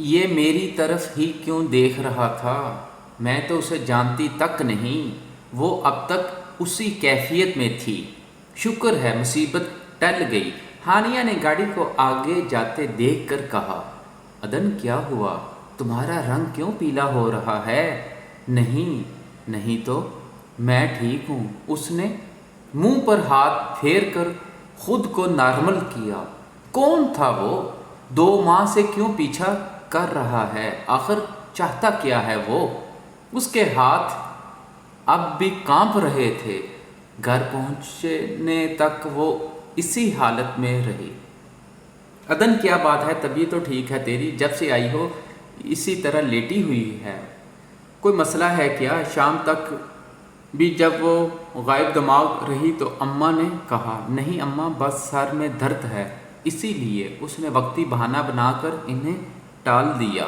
یہ میری طرف ہی کیوں دیکھ رہا تھا؟ میں تو اسے جانتی تک نہیں، وہ اب تک اسی کیفیت میں تھی۔ شکر ہے مصیبت ٹل گئی۔ ہانیہ نے گاڑی کو آگے جاتے دیکھ کر کہا، عدن کیا ہوا؟ تمہارا رنگ کیوں پیلا ہو رہا ہے؟ نہیں نہیں تو میں ٹھیک ہوں۔ اس نے منہ پر ہاتھ پھیر کر خود کو نارمل کیا۔ کون تھا وہ؟ 2 ماہ سے کیوں پیچھا کر رہا ہے؟ آخر چاہتا کیا ہے وہ؟ اس کے ہاتھ اب بھی کانپ رہے تھے۔ گھر پہنچنے تک وہ اسی حالت میں رہی۔ عدن کیا بات ہے؟ طبیعت تو ٹھیک ہے تیری؟ جب سے آئی ہو اسی طرح لیٹی ہوئی ہے، کوئی مسئلہ ہے کیا؟ شام تک بھی جب وہ غائب دماغ رہی تو اماں نے کہا، نہیں اماں، بس سر میں درد ہے، اسی لیے۔ اس نے وقتی بہانہ بنا کر انہیں ٹال دیا۔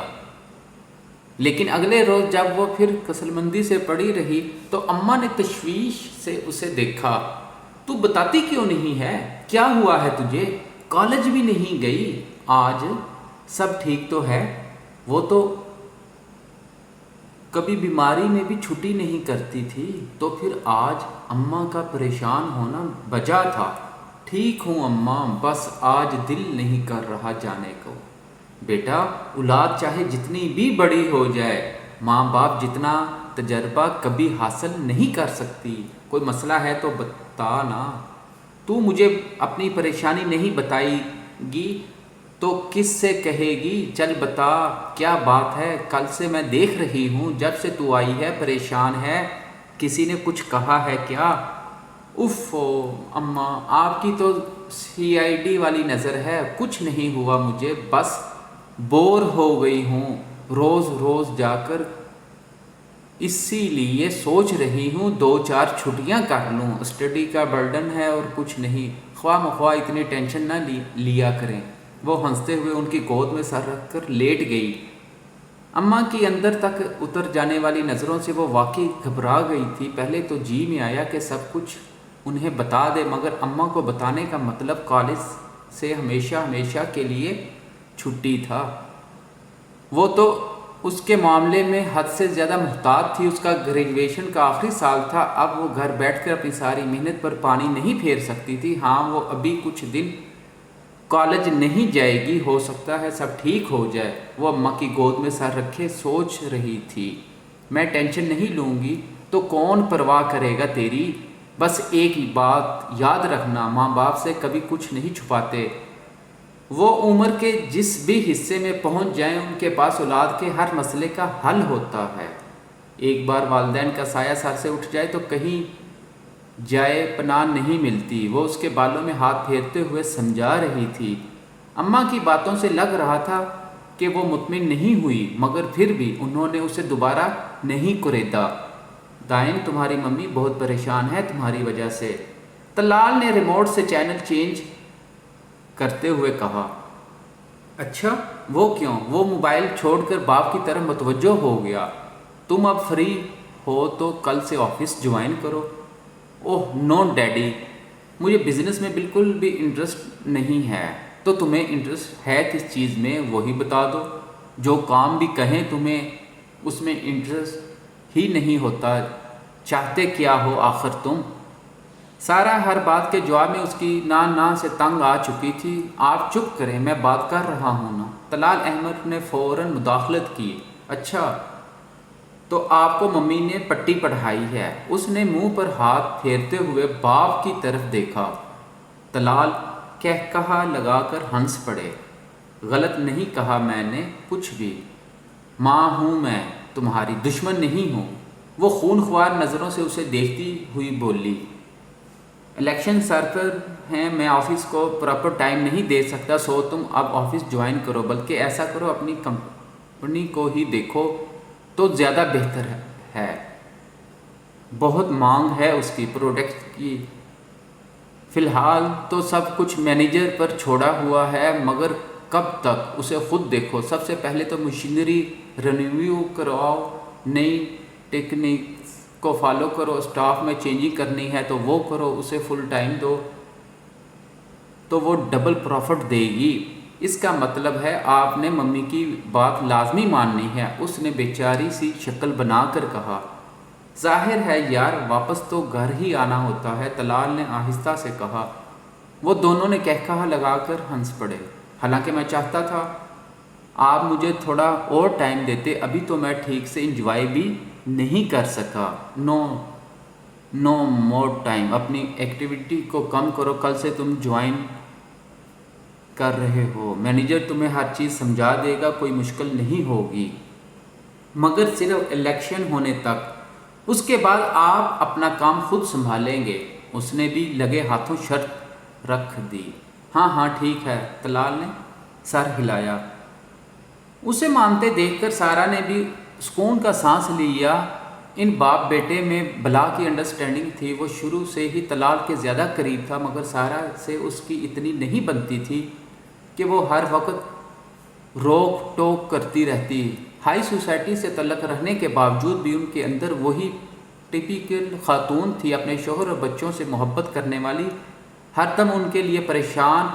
لیکن اگلے روز جب وہ پھر کسل مندی سے پڑی رہی تو اماں نے تشویش سے اسے دیکھا۔ تو بتاتی کیوں نہیں ہے؟ کیا ہوا ہے تجھے؟ کالج بھی نہیں گئی آج؟ سب ٹھیک تو ہے؟ وہ تو کبھی بیماری میں بھی چھٹی نہیں کرتی تھی، تو پھر آج اماں کا پریشان ہونا بجا تھا۔ ٹھیک ہوں اماں، بس آج دل نہیں کر رہا جانے کو۔ بیٹا، اولاد چاہے جتنی بھی بڑی ہو جائے، ماں باپ جتنا تجربہ کبھی حاصل نہیں کر سکتی۔ کوئی مسئلہ ہے تو بتا نا۔ تو مجھے اپنی پریشانی نہیں بتائے گی تو کس سے کہے گی؟ چل بتا، کیا بات ہے؟ کل سے میں دیکھ رہی ہوں، جب سے تو آئی ہے پریشان ہے۔ کسی نے کچھ کہا ہے کیا؟ اف اماں، آپ کی تو CID والی نظر ہے۔ کچھ نہیں ہوا مجھے، بس بور ہو گئی ہوں روز روز جا کر، اسی لیے سوچ رہی ہوں 2-4 چھٹیاں کر لوں۔ اسٹڈی کا برڈن ہے اور کچھ نہیں۔ خواہ مخواہ اتنی ٹینشن نہ لیا کریں۔ وہ ہنستے ہوئے ان کی گود میں سر رکھ کر لیٹ گئی۔ اماں کی اندر تک اتر جانے والی نظروں سے وہ واقعی گھبرا گئی تھی۔ پہلے تو جی میں آیا کہ سب کچھ انہیں بتا دے، مگر اماں کو بتانے کا مطلب کالج سے ہمیشہ ہمیشہ کے لیے چھٹی تھا۔ وہ تو اس کے معاملے میں حد سے زیادہ محتاط تھی۔ اس کا گریجویشن کا آخری سال تھا، اب وہ گھر بیٹھ کر اپنی ساری محنت پر پانی نہیں پھیر سکتی تھی۔ ہاں، وہ ابھی کچھ دن کالج نہیں جائے گی، ہو سکتا ہے سب ٹھیک ہو جائے۔ وہ اماں کی گود میں سر رکھے سوچ رہی تھی، میں ٹینشن نہیں لوں گی تو کون پرواہ کرے گا تیری؟ بس ایک ہی بات یاد رکھنا، ماں باپ سے کبھی کچھ نہیں چھپاتے۔ وہ عمر کے جس بھی حصے میں پہنچ جائیں، ان کے پاس اولاد کے ہر مسئلے کا حل ہوتا ہے۔ ایک بار والدین کا سایہ سر سے اٹھ جائے تو کہیں جائے پناہ نہیں ملتی۔ وہ اس کے بالوں میں ہاتھ پھیرتے ہوئے سمجھا رہی تھی۔ اماں کی باتوں سے لگ رہا تھا کہ وہ مطمئن نہیں ہوئی، مگر پھر بھی انہوں نے اسے دوبارہ نہیں کریدا۔ دائن، تمہاری ممی بہت پریشان ہے تمہاری وجہ سے۔ طلال نے ریموٹ سے چینل چینج کرتے ہوئے کہا۔ اچھا، وہ کیوں؟ وہ موبائل چھوڑ کر باپ کی طرف متوجہ ہو گیا۔ تم اب فری ہو تو کل سے آفس جوائن کرو۔ اوہ نو ڈیڈی، مجھے بزنس میں بالکل بھی انٹرسٹ نہیں ہے۔ تو تمہیں انٹرسٹ ہے کس چیز میں؟ وہی بتا دو۔ جو کام بھی کہیں تمہیں اس میں انٹرسٹ ہی نہیں ہوتا۔ چاہتے کیا ہو آخر تم؟ سارا ہر بات کے جواب میں اس کی نا سے تنگ آ چکی تھی۔ آپ چپ کریں، میں بات کر رہا ہوں نا۔ طلال احمد نے فوراً مداخلت کی۔ اچھا، تو آپ کو ممی نے پٹی پڑھائی ہے؟ اس نے منہ پر ہاتھ پھیرتے ہوئے باپ کی طرف دیکھا۔ طلال کہا لگا کر ہنس پڑے۔ غلط نہیں کہا میں نے کچھ بھی۔ ماں ہوں میں، تمہاری دشمن نہیں ہوں۔ وہ خون خوار نظروں سے اسے دیکھتی ہوئی بولی۔ الیکشن سر پر ہیں، میں آفس کو پراپر ٹائم نہیں دے سکتا، سو تم اب آفس جوائن کرو۔ بلکہ ایسا کرو، اپنی کمپنی کو ہی دیکھو تو زیادہ بہتر ہے۔ بہت مانگ ہے اس کی پروڈکٹ کی۔ فی الحال تو سب کچھ مینیجر پر چھوڑا ہوا ہے، مگر کب تک؟ اسے خود دیکھو۔ سب سے پہلے تو مشینری رینیو کرواؤ، نئی ٹیکنیکس کو فالو کرو، اسٹاف میں چینجنگ کرنی ہے تو وہ کرو، اسے فل ٹائم دو تو وہ ڈبل پروفٹ دے گی۔ اس کا مطلب ہے آپ نے ممی کی بات لازمی ماننی ہے، اس نے بیچاری سی شکل بنا کر کہا۔ ظاہر ہے یار، واپس تو گھر ہی آنا ہوتا ہے، طلال نے آہستہ سے کہا۔ وہ دونوں نے کہا لگا کر ہنس پڑے۔ حالانکہ میں چاہتا تھا آپ مجھے تھوڑا اور ٹائم دیتے، ابھی تو میں ٹھیک سے انجوائے بھی نہیں کر سکا۔ نو مور ٹائم، اپنی ایکٹیویٹی کو کم کرو، کل سے تم جوائن کر رہے ہو، مینیجر تمہیں ہر چیز سمجھا دے گا، کوئی مشکل نہیں ہوگی، مگر صرف الیکشن ہونے تک، اس کے بعد آپ اپنا کام خود سنبھالیں گے۔ اس نے بھی لگے ہاتھوں شرط رکھ دی۔ ہاں ٹھیک ہے، طلال نے سر ہلایا۔ اسے مانتے دیکھ کر سارا نے بھی سکون کا سانس لیا۔ ان باپ بیٹے میں بلا کی انڈرسٹینڈنگ تھی۔ وہ شروع سے ہی طلال کے زیادہ قریب تھا، مگر سارا سے اس کی اتنی نہیں بنتی تھی کہ وہ ہر وقت روک ٹوک کرتی رہتی۔ ہائی سوسائٹی سے تعلق رہنے کے باوجود بھی ان کے اندر وہی ٹپیکل خاتون تھی، اپنے شوہر اور بچوں سے محبت کرنے والی، ہر دم ان کے لیے پریشان۔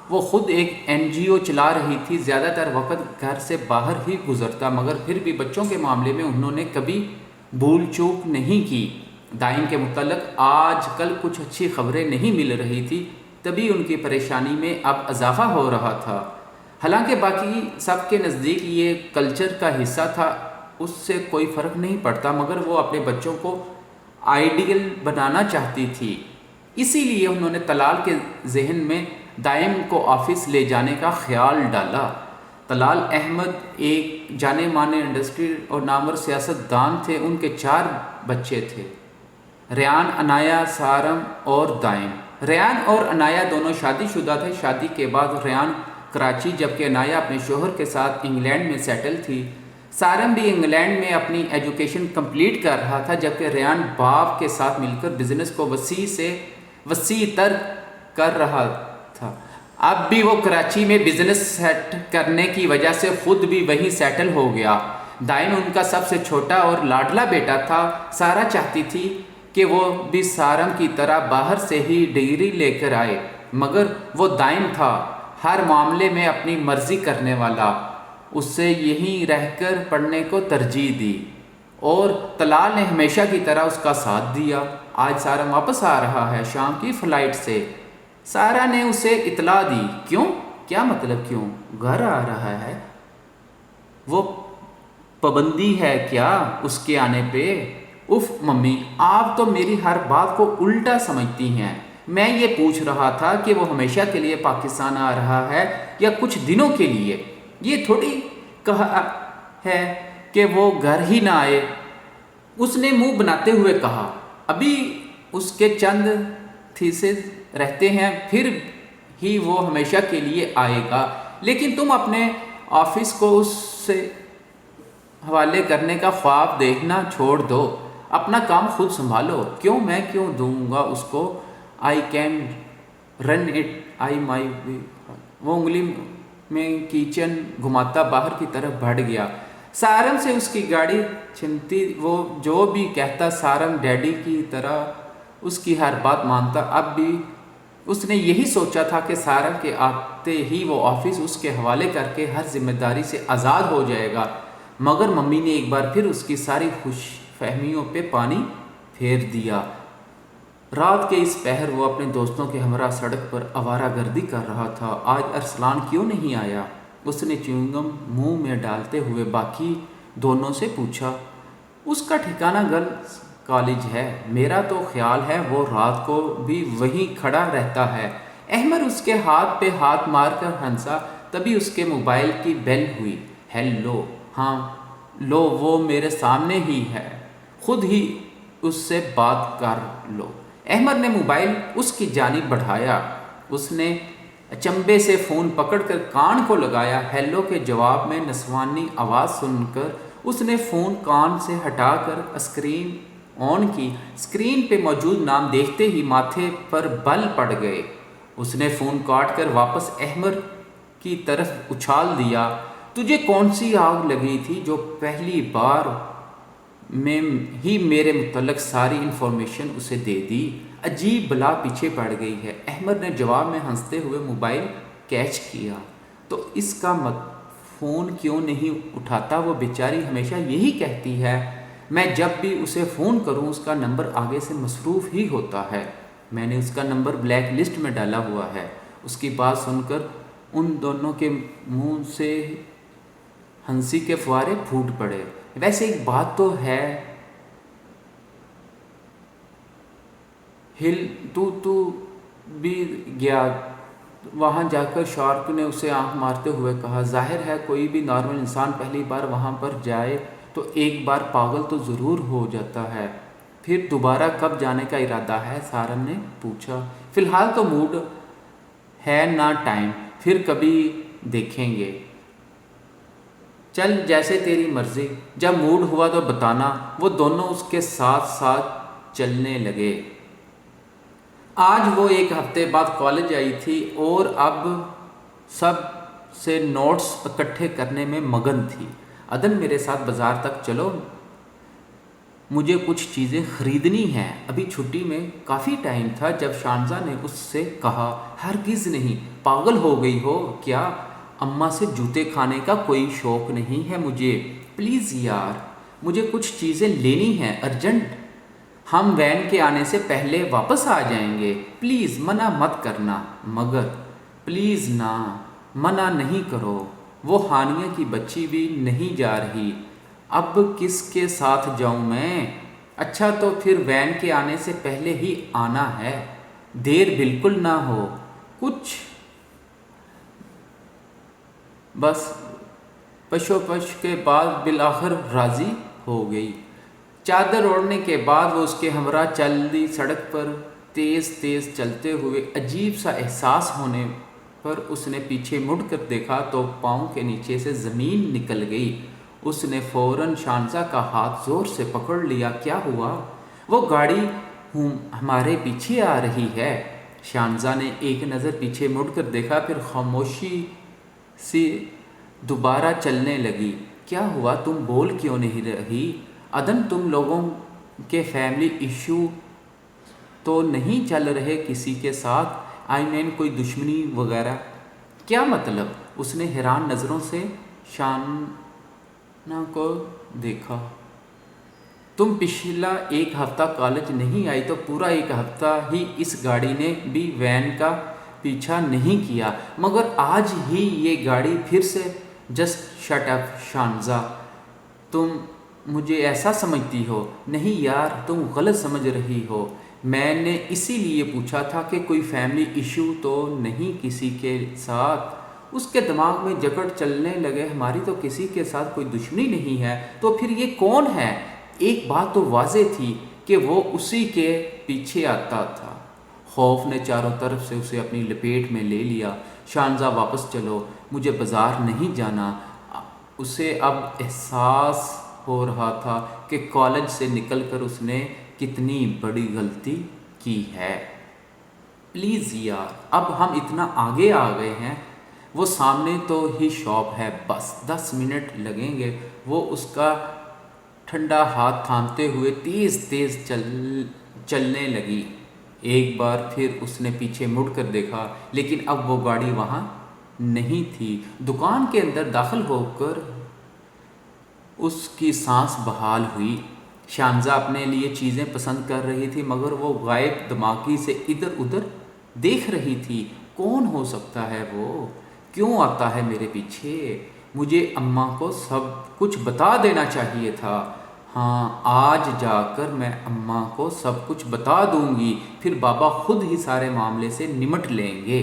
وہ خود ایک NGO چلا رہی تھی، زیادہ تر وقت گھر سے باہر ہی گزرتا، مگر پھر بھی بچوں کے معاملے میں انہوں نے کبھی بھول چوک نہیں کی۔ دائم کے متعلق آج کل کچھ اچھی خبریں نہیں مل رہی تھی، تبھی ان کی پریشانی میں اب اضافہ ہو رہا تھا۔ حالانکہ باقی سب کے نزدیک یہ کلچر کا حصہ تھا، اس سے کوئی فرق نہیں پڑتا، مگر وہ اپنے بچوں کو آئیڈیل بنانا چاہتی تھی۔ اسی لیے انہوں نے طلال کے ذہن میں دائم کو آفس لے جانے کا خیال ڈالا۔ طلال احمد ایک جانے مانے انڈسٹری اور نامور سیاست دان تھے۔ ان کے 4 بچے تھے، ریان، عنایا، سارم اور دائم۔ ریان اور عنایا دونوں شادی شدہ تھے۔ شادی کے بعد ریان کراچی، جبکہ عنایا اپنے شوہر کے ساتھ انگلینڈ میں سیٹل تھی۔ سارم بھی انگلینڈ میں اپنی ایجوکیشن کمپلیٹ کر رہا تھا، جبکہ ریان باپ کے ساتھ مل کر بزنس کو وسیع سے وسیع تر کر رہا تھا۔ اب بھی وہ کراچی میں بزنس سیٹ کرنے کی وجہ سے خود بھی وہیں سیٹل ہو گیا۔ دائم ان کا سب سے چھوٹا اور لاڈلا بیٹا تھا۔ سارا چاہتی تھی کہ وہ بھی سارم کی طرح باہر سے ہی ڈگری لے کر آئے، مگر وہ دائم تھا، ہر معاملے میں اپنی مرضی کرنے والا۔ اس سے یہیں رہ کر پڑھنے کو ترجیح دی، اور طلال نے ہمیشہ کی طرح اس کا ساتھ دیا۔ آج سارم واپس آ رہا ہے، شام کی فلائٹ سے۔ سارا نے اسے اطلاع دی۔ کیوں؟ کیا مطلب کیوں؟ گھر آ رہا ہے؟ وہ پابندی ہے کیا اس کے آنے پہ؟ اف ممی، آپ تو میری ہر بات کو الٹا سمجھتی ہیں۔ میں یہ پوچھ رہا تھا کہ وہ ہمیشہ کے لیے پاکستان آ رہا ہے یا کچھ دنوں کے لیے؟ یہ تھوڑی کہا ہے کہ وہ گھر ہی نہ آئے، اس نے منہ بناتے ہوئے کہا۔ ابھی اس کے چند تھیسز رہتے ہیں، پھر ہی وہ ہمیشہ کے لیے آئے گا، لیکن تم اپنے آفس کو اس سے حوالے کرنے کا خواب دیکھنا چھوڑ دو، اپنا کام خود سنبھالو۔ کیوں؟ میں کیوں دوں گا اس کو؟ I can run it I my way. وہ انگلی میں کیچن گھماتا باہر کی طرف بڑھ گیا۔ سارم سے اس کی گاڑی چھنتی، وہ جو بھی کہتا سارم ڈیڈی کی طرح اس کی ہر بات مانتا۔ اب بھی اس نے یہی سوچا تھا کہ سارم کے آتے ہی وہ آفس اس کے حوالے کر کے ہر ذمہ داری سے آزاد ہو جائے گا، مگر ممی نے ایک بار پھر اس کی ساری خوش فہمیوں پہ پانی پھیر دیا۔ رات کے اس پہر وہ اپنے دوستوں کے ہمراہ سڑک پر آوارہ گردی کر رہا تھا۔ آج ارسلان کیوں نہیں آیا؟ اس نے چیونگم منہ میں ڈالتے ہوئے باقی دونوں سے پوچھا۔ اس کا ٹھکانہ گرلز کالج ہے، میرا تو خیال ہے وہ رات کو بھی وہیں کھڑا رہتا ہے۔ احمد اس کے ہاتھ پہ ہاتھ مار کر ہنسا، تبھی اس کے موبائل کی بیل ہوئی۔ ہیلو، ہاں لو، وہ میرے سامنے ہی ہے، خود ہی اس سے بات کر لو۔ احمد نے موبائل اس کی جانب بڑھایا۔ اس نے اچنبے سے فون پکڑ کر کان کو لگایا۔ ہیلو کے جواب میں نسوانی آواز سن کر اس نے فون کان سے ہٹا کر اسکرین آن کی۔ اسکرین پہ موجود نام دیکھتے ہی ماتھے پر بل پڑ گئے۔ اس نے فون کاٹ کر واپس احمد کی طرف اچھال دیا۔ تجھے کون سی آگ لگی تھی جو پہلی بار میں ہی میرے متعلق ساری انفارمیشن اسے دے دی؟ عجیب بلا پیچھے پڑ گئی ہے، احمد نے جواب میں ہنستے ہوئے موبائل کیچ کیا۔ تو اس کا فون کیوں نہیں اٹھاتا؟ وہ بیچاری ہمیشہ یہی کہتی ہے، میں جب بھی اسے فون کروں اس کا نمبر آگے سے مصروف ہی ہوتا ہے۔ میں نے اس کا نمبر بلیک لسٹ میں ڈالا ہوا ہے۔ اس کی بات سن کر ان دونوں کے منہ سے ہنسی کے فوارے پھوٹ پڑے۔ ویسے ایک بات تو ہے، تو بھی گیا؟ وہاں جا کر شارک نے اسے آنکھ مارتے ہوئے کہا۔ ظاہر ہے کوئی بھی نارمل انسان پہلی بار وہاں پر جائے تو ایک بار پاگل تو ضرور ہو جاتا ہے۔ پھر دوبارہ کب جانے کا ارادہ ہے؟ سارن نے پوچھا۔ فی الحال تو موڈ ہے نہ ٹائم، پھر کبھی دیکھیں گے۔ چل جیسے تیری مرضی، جب موڈ ہوا تو بتانا۔ وہ دونوں اس کے ساتھ ساتھ چلنے لگے۔ آج وہ ایک ہفتے بعد کالج آئی تھی اور اب سب سے نوٹس اکٹھے کرنے میں مگن تھی۔ عدن میرے ساتھ بازار تک چلو، مجھے کچھ چیزیں خریدنی ہیں۔ ابھی چھٹی میں کافی ٹائم تھا جب شانزا نے اس سے کہا۔ ہرگز نہیں، پاگل ہو گئی ہو کیا؟ اماں سے جوتے کھانے کا کوئی شوق نہیں ہے مجھے۔ پلیز یار، مجھے کچھ چیزیں لینی ہیں ارجنٹ۔ ہم وین کے آنے سے پہلے واپس آ جائیں گے۔ پلیز منع مت کرنا۔ مگر پلیز نا، منع نہیں کرو۔ وہ ہانیہ کی بچی بھی نہیں جا رہی۔ اب کس کے ساتھ جاؤں میں؟ اچھا تو پھر وین کے آنے سے پہلے ہی آنا ہے، دیر بالکل نہ ہو۔ کچھ بس پشوپش کے بعد بالآخر راضی ہو گئی۔ چادر اوڑھنے کے بعد وہ اس کے ہمراہ چلی سڑک پر تیز تیز چلتے ہوئے عجیب سا احساس ہونے پر اس نے پیچھے مڑ کر دیکھا تو پاؤں کے نیچے سے زمین نکل گئی۔ اس نے فوراً شانزا کا ہاتھ زور سے پکڑ لیا۔ کیا ہوا؟ وہ گاڑی ہمارے پیچھے آ رہی ہے۔ شانزا نے ایک نظر پیچھے مڑ کر دیکھا، پھر خاموشی سے دوبارہ چلنے لگی۔ کیا ہوا؟ تم بول کیوں نہیں رہی؟ عدن تم لوگوں کے فیملی ایشو تو نہیں چل رہے کسی کے ساتھ؟ کوئی دشمنی وغیرہ؟ کیا مطلب؟ اس نے حیران نظروں سے شانہ کو دیکھا۔ تم پچھلا ایک ہفتہ کالج نہیں آئی تو پورا ایک ہفتہ ہی اس گاڑی نے بھی وین کا پیچھا نہیں کیا، مگر آج ہی یہ گاڑی پھر سے جسٹ شٹ اپ شانزا، تم مجھے ایسا سمجھتی ہو؟ نہیں یار، تم غلط سمجھ رہی ہو۔ میں نے اسی لیے پوچھا تھا کہ کوئی فیملی ایشو تو نہیں کسی کے ساتھ؟ اس کے دماغ میں جکڑ چلنے لگے۔ ہماری تو کسی کے ساتھ کوئی دشمنی نہیں ہے، تو پھر یہ کون ہے؟ ایک بات تو واضح تھی کہ وہ اسی کے پیچھے آتا تھا۔ خوف نے چاروں طرف سے اسے اپنی لپیٹ میں لے لیا۔ شانزا واپس چلو، مجھے بازار نہیں جانا۔ اسے اب احساس ہو رہا تھا کہ کالج سے نکل کر اس نے کتنی بڑی غلطی کی ہے۔ پلیز یار، اب ہم اتنا آگے آ گئے ہیں، وہ سامنے تو ہی شاپ ہے، بس 10 منٹ لگیں گے۔ وہ اس کا ٹھنڈا ہاتھ تھامتے ہوئے تیز تیز چلنے لگی۔ ایک بار پھر اس نے پیچھے مڑ کر دیکھا، لیکن اب وہ گاڑی وہاں نہیں تھی۔ دکان کے اندر داخل ہو کر اس کی سانس بحال ہوئی۔ شانزا اپنے لیے چیزیں پسند کر رہی تھی، مگر وہ غائب دماغی سے ادھر ادھر دیکھ رہی تھی۔ کون ہو سکتا ہے وہ؟ کیوں آتا ہے میرے پیچھے؟ مجھے اماں کو سب کچھ بتا دینا چاہیے تھا۔ ہاں، آج جا کر میں اماں کو سب کچھ بتا دوں گی، پھر بابا خود ہی سارے معاملے سے نمٹ لیں گے۔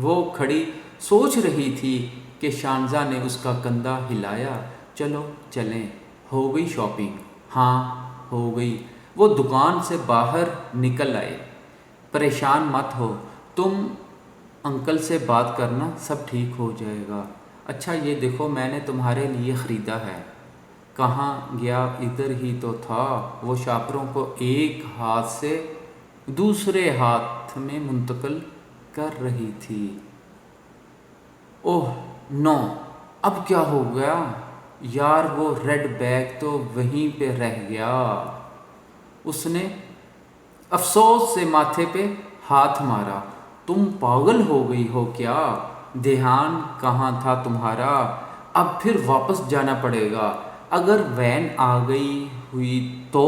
وہ کھڑی سوچ رہی تھی کہ شانزا نے اس کا کندھا ہلایا۔ چلو چلیں، ہو گئی شاپنگ؟ ہاں ہو گئی۔ وہ دکان سے باہر نکل آئے۔ پریشان مت ہو، تم انکل سے بات کرنا، سب ٹھیک ہو جائے گا۔ اچھا یہ دیکھو میں نے تمہارے لیے خریدا ہے۔ کہاں گیا؟ ادھر ہی تو تھا۔ وہ شاپروں کو ایک ہاتھ سے دوسرے ہاتھ میں منتقل کر رہی تھی۔ اوہ نو، اب کیا ہو گیا؟ یار وہ ریڈ بیگ تو وہیں پہ رہ گیا۔ اس نے افسوس سے ماتھے پہ ہاتھ مارا۔ تم پاگل ہو گئی ہو کیا؟ دھیان کہاں تھا تمہارا؟ اب پھر واپس جانا پڑے گا، اگر وین آ گئی ہوئی تو۔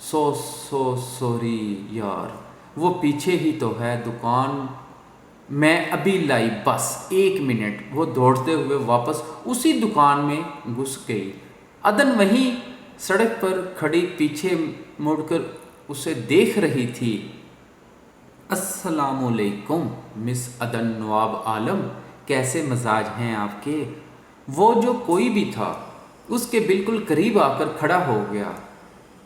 سوری یار، وہ پیچھے ہی تو ہے دکان، میں ابھی لائی، بس 1 منٹ۔ وہ دوڑتے ہوئے واپس اسی دکان میں گھس گئی۔ عدن وہیں سڑک پر کھڑی پیچھے مڑ کر اسے دیکھ رہی تھی۔ السلام علیکم مس عدن نواب عالم، کیسے مزاج ہیں آپ کے؟ وہ جو کوئی بھی تھا اس کے بالکل قریب آ کر کھڑا ہو گیا۔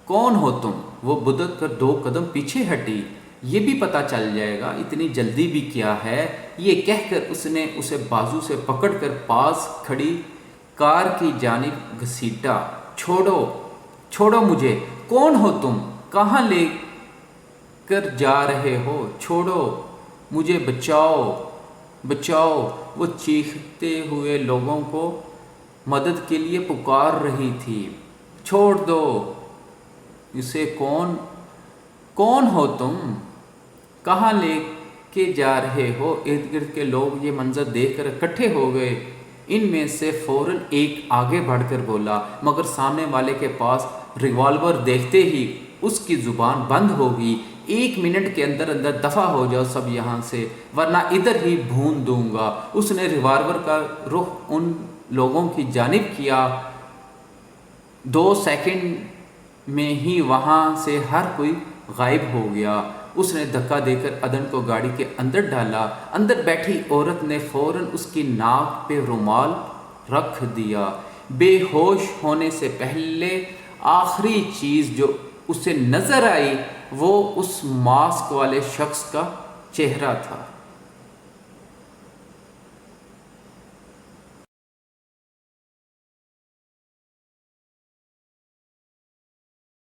کون ہو تم؟ وہ بدک کر 2 قدم پیچھے ہٹی۔ یہ بھی پتہ چل جائے گا، اتنی جلدی بھی کیا ہے؟ یہ کہہ کر اس نے اسے بازو سے پکڑ کر پاس کھڑی کار کی جانب گھسیٹا۔ چھوڑو مجھے، کون ہو تم؟ کہاں لے کر جا رہے ہو؟ چھوڑو مجھے، بچاؤ۔ وہ چیختے ہوئے لوگوں کو مدد کے لیے پکار رہی تھی۔ چھوڑ دو اسے، کون ہو تم؟ کہاں لے کے جا رہے ہو؟ ارد گرد کے لوگ یہ منظر دیکھ کر اکٹھے ہو گئے۔ ان میں سے فوراً ایک آگے بڑھ کر بولا، مگر سامنے والے کے پاس ریوالور دیکھتے ہی اس کی زبان بند ہو گئی۔ 1 منٹ کے اندر دفع ہو جاؤ سب یہاں سے، ورنہ ادھر ہی بھون دوں گا۔ اس نے ریوالور کا رخ ان لوگوں کی جانب کیا۔ 2 سیکنڈ میں ہی وہاں سے ہر کوئی غائب ہو گیا۔ اس نے دھکا دے کر عدن کو گاڑی کے اندر ڈالا۔ اندر بیٹھی عورت نے فوراً اس کی ناک پہ رومال رکھ دیا۔ بے ہوش ہونے سے پہلے آخری چیز جو اسے نظر آئی وہ اس ماسک والے شخص کا چہرہ تھا۔